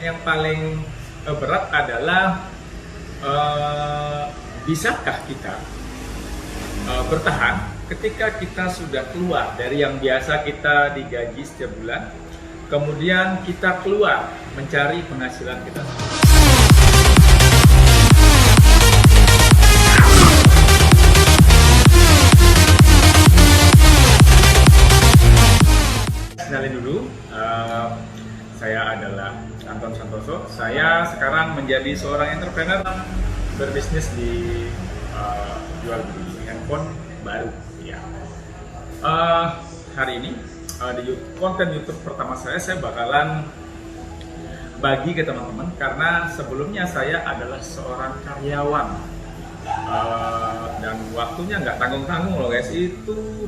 Yang paling berat adalah bisakah kita bertahan ketika kita sudah keluar dari yang biasa kita digaji setiap bulan, kemudian kita keluar mencari penghasilan kita. Kenalin dulu, saya adalah Anton Santoso. Saya sekarang menjadi seorang entrepreneur berbisnis di jual beli handphone baru. Ya. Hari ini di konten YouTube pertama saya bakalan bagi ke teman-teman karena sebelumnya saya adalah seorang karyawan dan waktunya nggak tanggung-tanggung loh guys. Itu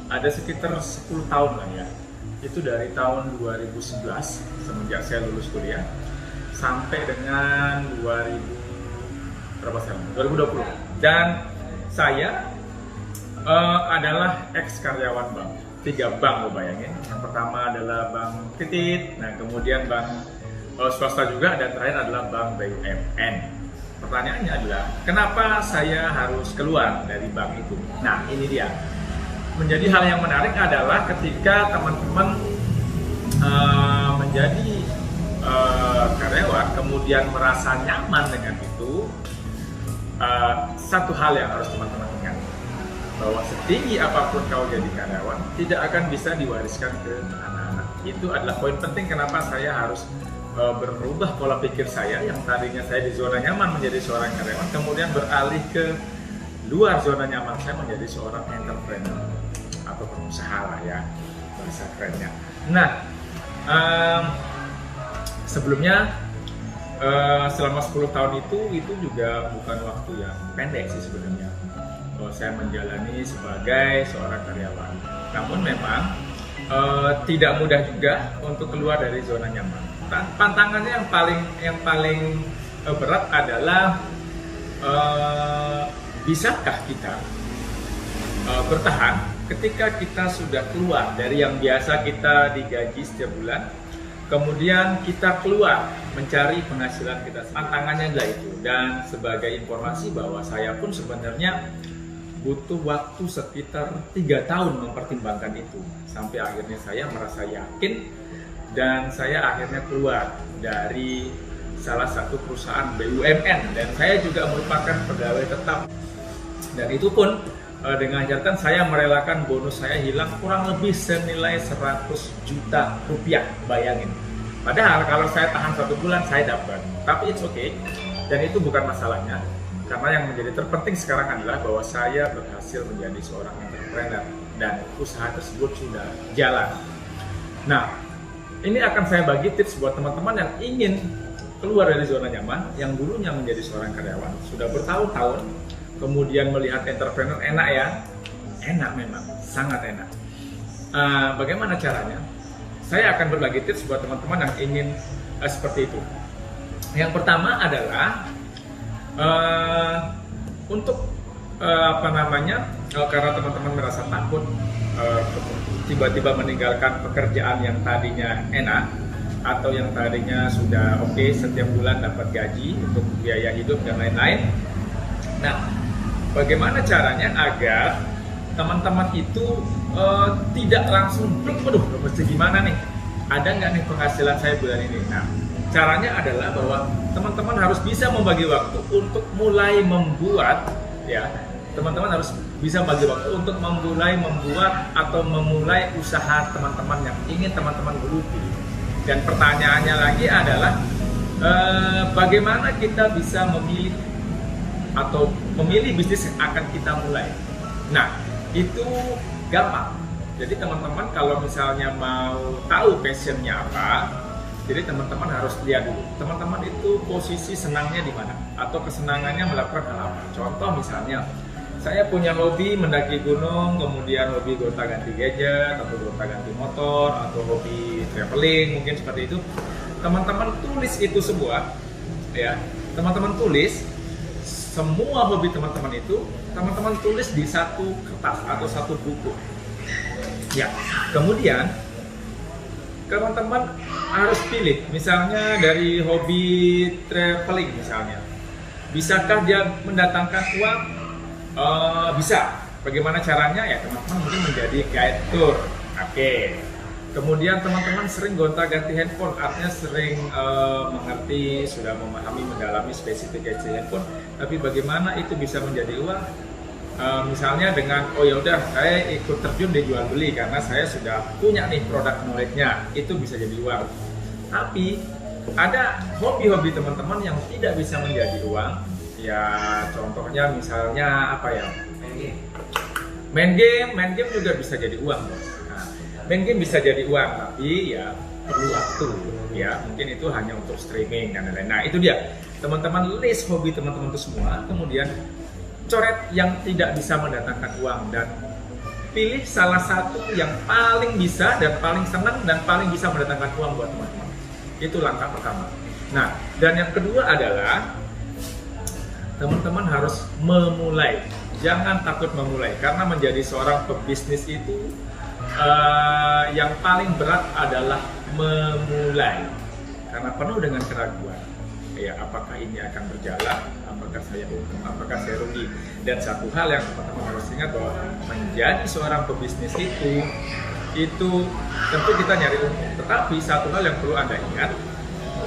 ada sekitar 10 tahun lah ya. Itu dari tahun 2011 semenjak saya lulus kuliah sampai dengan 2020. Dan saya adalah ex karyawan bank. 3 bank lo bayangin. Yang pertama adalah Bank Titit, nah kemudian bank swasta juga, dan terakhir adalah Bank BUMN. Pertanyaannya adalah kenapa saya harus keluar dari bank itu? Nah ini dia. Menjadi hal yang menarik adalah ketika teman-teman menjadi karyawan kemudian merasa nyaman dengan itu, satu hal yang harus teman-teman ingat, bahwa setinggi apapun kau jadi karyawan tidak akan bisa diwariskan ke anak-anak. Itu adalah poin penting kenapa saya harus berubah pola pikir saya yang tadinya saya di zona nyaman menjadi seorang karyawan, kemudian beralih ke luar zona nyaman saya menjadi seorang entrepreneur atau pengusaha lah ya bahasa kerennya. Nah sebelumnya selama 10 tahun itu juga bukan waktu yang pendek sih sebenarnya. Saya menjalani sebagai seorang karyawan. Namun memang tidak mudah juga untuk keluar dari zona nyaman. Tantangannya yang paling berat adalah bisakah kita bertahan ketika kita sudah keluar dari yang biasa kita digaji setiap bulan, kemudian kita keluar mencari penghasilan kita. Tantangannya adalah itu. Dan sebagai informasi bahwa saya pun sebenarnya butuh waktu sekitar 3 tahun mempertimbangkan itu. Sampai akhirnya saya merasa yakin dan saya akhirnya keluar dari salah satu perusahaan BUMN. Dan saya juga merupakan pegawai tetap. Dan itu pun dengan catatan saya merelakan bonus saya hilang kurang lebih senilai 100 juta rupiah, bayangin. Padahal kalau saya tahan 1 bulan saya dapat, tapi it's okay. Dan itu bukan masalahnya, karena yang menjadi terpenting sekarang adalah bahwa saya berhasil menjadi seorang entrepreneur dan usaha tersebut sudah jalan. Nah, ini akan saya bagi tips buat teman-teman yang ingin keluar dari zona nyaman, yang dulunya menjadi seorang karyawan sudah bertahun-tahun, kemudian melihat entrepreneur enak ya, enak memang, sangat enak. Bagaimana caranya? Saya akan berbagi tips buat teman-teman yang ingin seperti itu. Yang pertama adalah untuk karena teman-teman merasa takut tiba-tiba meninggalkan pekerjaan yang tadinya enak atau yang tadinya sudah oke, setiap bulan dapat gaji untuk biaya hidup dan lain-lain. Nah, bagaimana caranya agar teman-teman itu tidak langsung waduh mesti gimana nih, ada nggak nih penghasilan saya bulan ini? Nah, caranya adalah bahwa teman-teman harus bisa membagi waktu untuk mulai membuat, ya teman-teman harus bisa bagi waktu untuk membuat atau memulai usaha teman-teman yang ingin teman-teman geluti. Dan pertanyaannya lagi adalah bagaimana kita bisa memilih atau memilih bisnis yang akan kita mulai. Nah, itu gampang. Jadi teman-teman kalau misalnya mau tahu passionnya apa, jadi teman-teman harus lihat dulu. Teman-teman itu posisi senangnya di mana atau kesenangannya melakukan hal apa. Contoh misalnya, saya punya hobi mendaki gunung, kemudian hobi gonta-ganti gadget atau gonta-ganti motor atau hobi traveling, mungkin seperti itu. Teman-teman tulis itu semua, ya. Teman-teman tulis semua hobi teman-teman itu, teman-teman tulis di satu kertas atau satu buku. Ya, kemudian teman-teman harus pilih, misalnya dari hobi traveling misalnya, bisakah dia mendatangkan uang? Bisa. Bagaimana caranya? Ya teman-teman mungkin menjadi guide tour. Oke. Kemudian teman-teman sering gonta-ganti handphone, artinya sering mengerti, sudah memahami, mendalami spesifikasi handphone. Tapi bagaimana itu bisa menjadi uang? Misalnya dengan, oh ya udah, saya ikut terjun di jual beli karena saya sudah punya nih produk knowledge-nya, itu bisa jadi uang. Tapi ada hobi-hobi teman-teman yang tidak bisa menjadi uang. Ya contohnya misalnya apa ya? Main game juga bisa jadi uang. Nah, main game bisa jadi uang, tapi ya perlu waktu. Ya mungkin itu hanya untuk streaming dan lain-lain. Nah itu dia, teman-teman list hobi teman-teman itu semua, kemudian coret yang tidak bisa mendatangkan uang dan pilih salah satu yang paling bisa dan paling senang dan paling bisa mendatangkan uang buat teman-teman. Itu langkah pertama. Nah, dan yang kedua adalah teman-teman harus memulai. Jangan takut memulai, karena menjadi seorang pebisnis itu yang paling berat adalah memulai. Karena penuh dengan keraguan. Ya, apakah ini akan berjalan, apakah saya untung, apakah saya rugi. Dan satu hal yang teman-teman harus ingat bahwa menjadi seorang pebisnis itu tentu kita nyari untung. Tetapi satu hal yang perlu Anda ingat,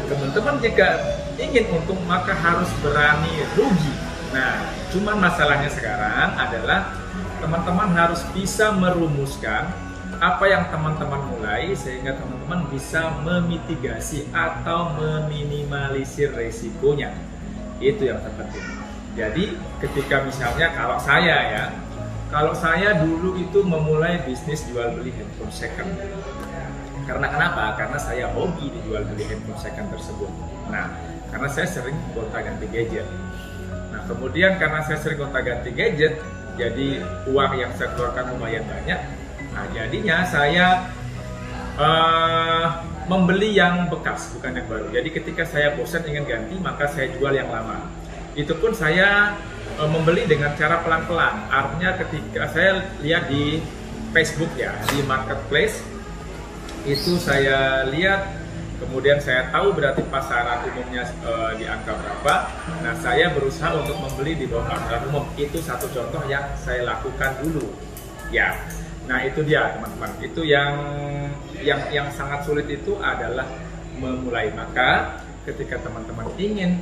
teman-teman jika ingin untung maka harus berani rugi. Nah, cuman masalahnya sekarang adalah teman-teman harus bisa merumuskan apa yang teman-teman mulai sehingga teman-teman bisa memitigasi atau meminimalisir resikonya. Itu yang terpenting. Jadi ketika misalnya kalau saya dulu itu memulai bisnis jual beli handphone second. Karena kenapa? Karena saya hobi di jual beli handphone second tersebut. Nah, karena saya sering gonta-ganti gadget. Nah, kemudian karena saya sering gonta-ganti gadget, jadi uang yang saya keluarkan lumayan banyak. Nah, jadinya saya membeli yang bekas, bukan yang baru. Jadi ketika saya bosan ingin ganti, maka saya jual yang lama. Itu pun saya membeli dengan cara pelan-pelan. Artinya ketika saya lihat di Facebook ya, di marketplace, itu saya lihat, kemudian saya tahu berarti pasaran umumnya di angka berapa. Nah, saya berusaha untuk membeli di bawah pasaran umum. Itu satu contoh yang saya lakukan dulu. Ya. Nah itu dia teman-teman, itu yang sangat sulit itu adalah memulai. Maka ketika teman-teman ingin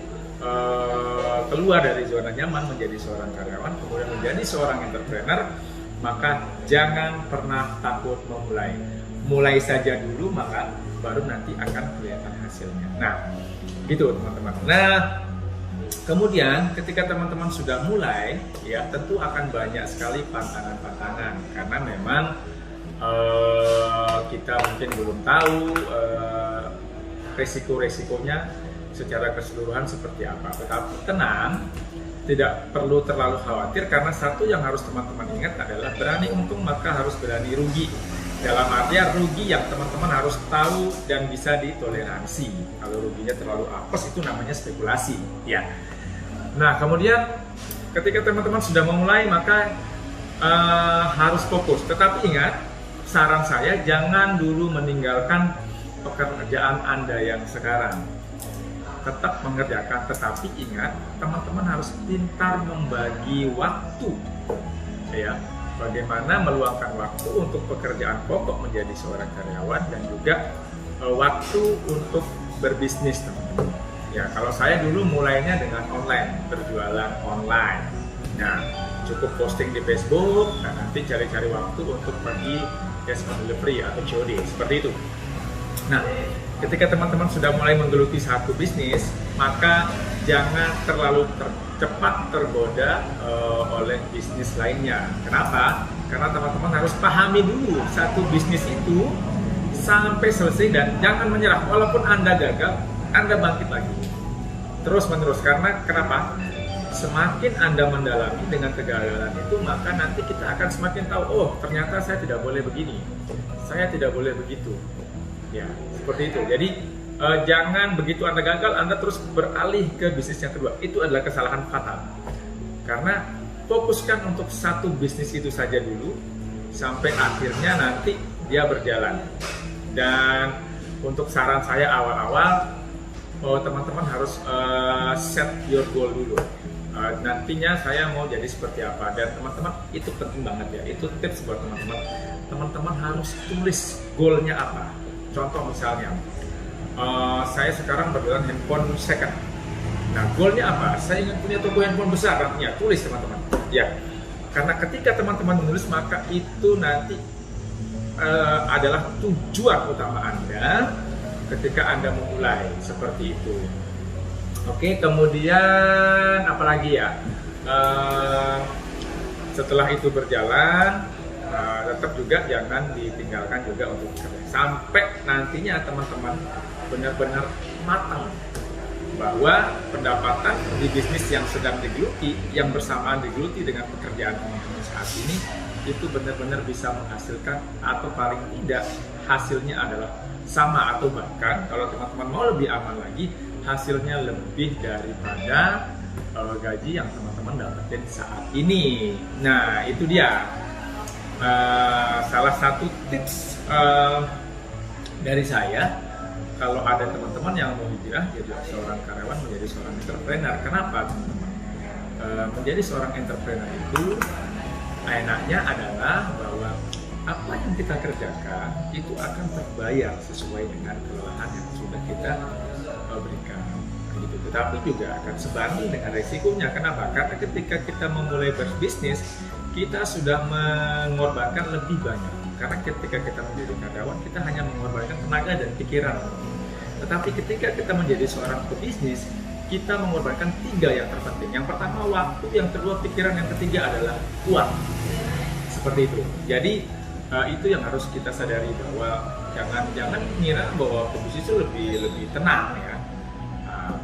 keluar dari zona nyaman menjadi seorang karyawan, kemudian menjadi seorang entrepreneur, maka jangan pernah takut memulai. Mulai saja dulu, maka baru nanti akan kelihatan hasilnya. Nah gitu teman-teman. Nah kemudian ketika teman-teman sudah mulai, ya tentu akan banyak sekali pantangan-pantangan karena memang kita mungkin belum tahu resiko-resikonya secara keseluruhan seperti apa. Tetapi tenang, tidak perlu terlalu khawatir karena satu yang harus teman-teman ingat adalah berani untung maka harus berani rugi. Dalam artian rugi yang teman-teman harus tahu dan bisa ditoleransi. Kalau ruginya terlalu apes itu namanya spekulasi, ya. Nah, kemudian ketika teman-teman sudah memulai maka harus fokus. Tetapi ingat, saran saya jangan dulu meninggalkan pekerjaan Anda yang sekarang. Tetap mengerjakan, tetapi ingat, teman-teman harus pintar membagi waktu, ya. Bagaimana meluangkan waktu untuk pekerjaan pokok menjadi seorang karyawan dan juga waktu untuk berbisnis, teman-teman. Ya, kalau saya dulu mulainya dengan online, berjualan online. Nah, cukup posting di Facebook dan nanti cari-cari waktu untuk pergi cash on delivery atau COD, seperti itu. Nah, ketika teman-teman sudah mulai menggeluti satu bisnis, maka jangan terlalu cepat tergoda oleh bisnis lainnya. Kenapa? Karena teman-teman harus pahami dulu satu bisnis itu sampai selesai dan jangan menyerah. Walaupun Anda gagal, Anda bangkit lagi. Terus menerus. Karena kenapa? Semakin Anda mendalami dengan kegagalan itu, maka nanti kita akan semakin tahu, oh ternyata saya tidak boleh begini, saya tidak boleh begitu. Ya, seperti itu. Jadi jangan begitu Anda gagal, Anda terus beralih ke bisnis yang kedua. Itu adalah kesalahan fatal. Karena fokuskan untuk satu bisnis itu saja dulu, sampai akhirnya nanti dia berjalan. Dan untuk saran saya awal-awal, teman-teman harus set your goal dulu. Nantinya saya mau jadi seperti apa, dan teman-teman itu penting banget ya, itu tips buat teman-teman. Teman-teman harus tulis goalnya apa. Contoh misalnya, saya sekarang berjualan handphone second. Nah, goalnya apa? Saya ingin punya toko handphone besar, nantinya tulis teman-teman. Ya, karena ketika teman-teman menulis maka itu nanti adalah tujuan utama Anda ketika Anda memulai seperti itu. Oke, kemudian apalagi ya? Setelah itu berjalan, tetap juga jangan ditinggalkan juga untuk bekerja sampai nantinya teman-teman benar-benar matang bahwa pendapatan di bisnis yang sedang digeluti, yang bersamaan digeluti dengan pekerjaan teman-teman saat ini, itu benar-benar bisa menghasilkan, atau paling tidak hasilnya adalah sama, atau bahkan kalau teman-teman mau lebih aman lagi, hasilnya lebih daripada gaji yang teman-teman dapetin saat ini. Nah, itu dia salah satu tips dari saya. Kalau ada teman-teman yang mau hijrah jadi seorang karyawan menjadi seorang entrepreneur, kenapa teman-teman? Menjadi seorang entrepreneur itu enaknya adalah bahwa apa yang kita kerjakan itu akan terbayar sesuai dengan kelelahan yang sudah kita berikan. Gitu. Tetapi juga akan sebanding dengan resikonya. Kenapa? Karena ketika kita memulai berbisnis, kita sudah mengorbankan lebih banyak. Karena ketika kita menjadi karyawan, kita hanya mengorbankan tenaga dan pikiran. Tetapi ketika kita menjadi seorang pebisnis, kita mengorbankan 3 yang terpenting. Yang pertama waktu, yang kedua pikiran, yang ketiga adalah uang. Seperti itu. Jadi itu yang harus kita sadari, bahwa jangan mengira bahwa pebisnis itu lebih tenang ya.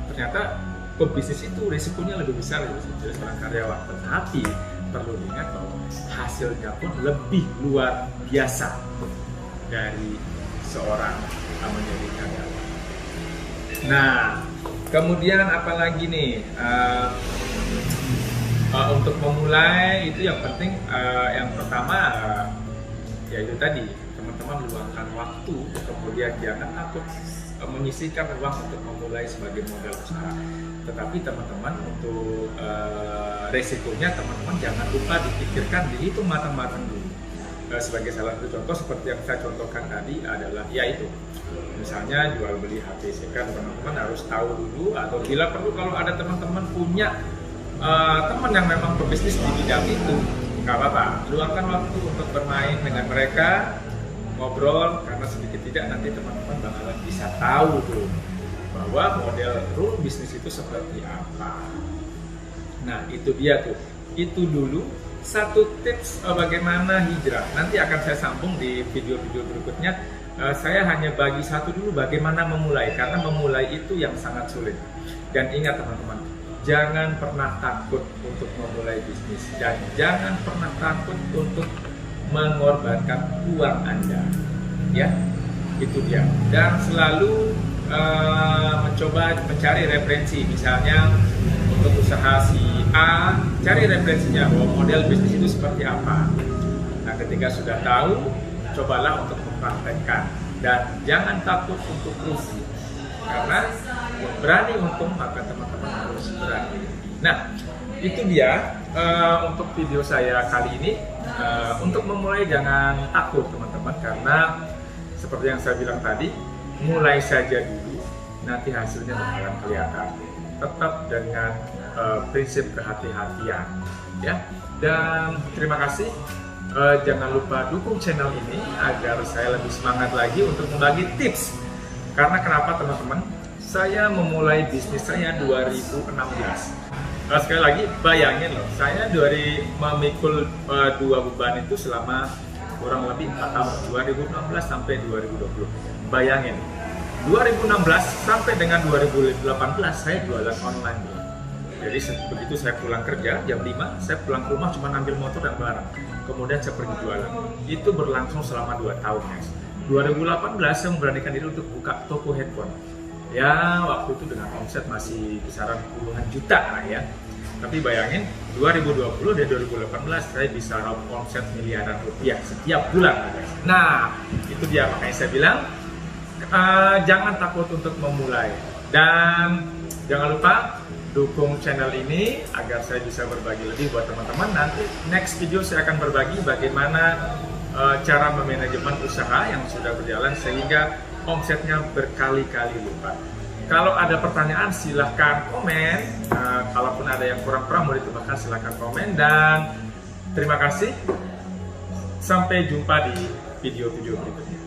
Ternyata pebisnis itu risikonya lebih besar dari seorang karyawan. Tetapi perlu diingat bahwa hasilnya pun lebih luar biasa dari seorang menjadi karyawan. Nah, kemudian apalagi nih, untuk memulai itu yang penting, yang pertama yaitu tadi teman-teman luangkan waktu, kemudian jangan takut menyisihkan uang untuk memulai sebagai modal usaha. Tetapi teman-teman untuk resikonya teman-teman jangan lupa dipikirkan, dihitung matang-matang dulu. Sebagai salah satu contoh seperti yang saya contohkan tadi adalah yaitu misalnya jual beli HP second, teman-teman harus tahu dulu, atau bila perlu kalau ada teman-teman punya teman yang memang berbisnis di bidang itu, nggak apa-apa, luangkan waktu untuk bermain dengan mereka, ngobrol, karena sedikit tidak nanti teman-teman bakalan bisa tahu tuh bahwa model rule bisnis itu seperti apa. Nah, itu dia tuh, itu dulu satu tips bagaimana hijrah. Nanti akan saya sambung di video-video berikutnya. Saya hanya bagi satu dulu bagaimana memulai, karena memulai itu yang sangat sulit. Dan ingat teman-teman, jangan pernah takut untuk memulai bisnis, dan jangan pernah takut untuk mengorbankan uang Anda. Ya, itu dia. Dan selalu mencoba mencari referensi, misalnya untuk usaha si A, cari referensinya bahwa model bisnis itu seperti apa. Nah, ketika sudah tahu, cobalah untuk mempraktekkan, dan jangan takut untuk rugi, karena berani untung maka teman-teman harus berani. Nah, itu dia untuk video saya kali ini. Untuk memulai jangan takut teman-teman, karena seperti yang saya bilang tadi, mulai saja dulu, nanti hasilnya bakalan kelihatan. Tetap dengan prinsip kehati-hatian, ya. Dan terima kasih. Jangan lupa dukung channel ini agar saya lebih semangat lagi untuk membagi tips. Karena kenapa teman-teman? Saya memulai bisnis saya 2016. Sekali lagi bayangin loh, saya dari memikul 2 beban itu selama kurang lebih 4 tahun, 2016 sampai 2020. Bayangin, 2016 sampai dengan 2018 saya jualan online. Jadi begitu saya pulang kerja jam 5, saya pulang ke rumah cuma ambil motor dan barang. Kemudian saya pergi jualan. Itu berlangsung selama 2 tahun, guys. 2018 saya memberanikan diri untuk buka toko handphone. Ya, waktu itu dengan omset masih kisaran puluhan juta lah ya. Tapi bayangin, 2020 dan 2018 saya bisa raup omset miliaran rupiah setiap bulan, guys. Nah, itu dia makanya saya bilang Jangan takut untuk memulai, dan jangan lupa dukung channel ini agar saya bisa berbagi lebih buat teman-teman. Nanti next video saya akan berbagi bagaimana cara memanajemen usaha yang sudah berjalan sehingga omsetnya berkali-kali lipat. Kalau ada pertanyaan silahkan komen, kalaupun ada yang kurang-kurang mau ditambahkan silahkan komen, dan terima kasih. Sampai jumpa di video-video berikutnya.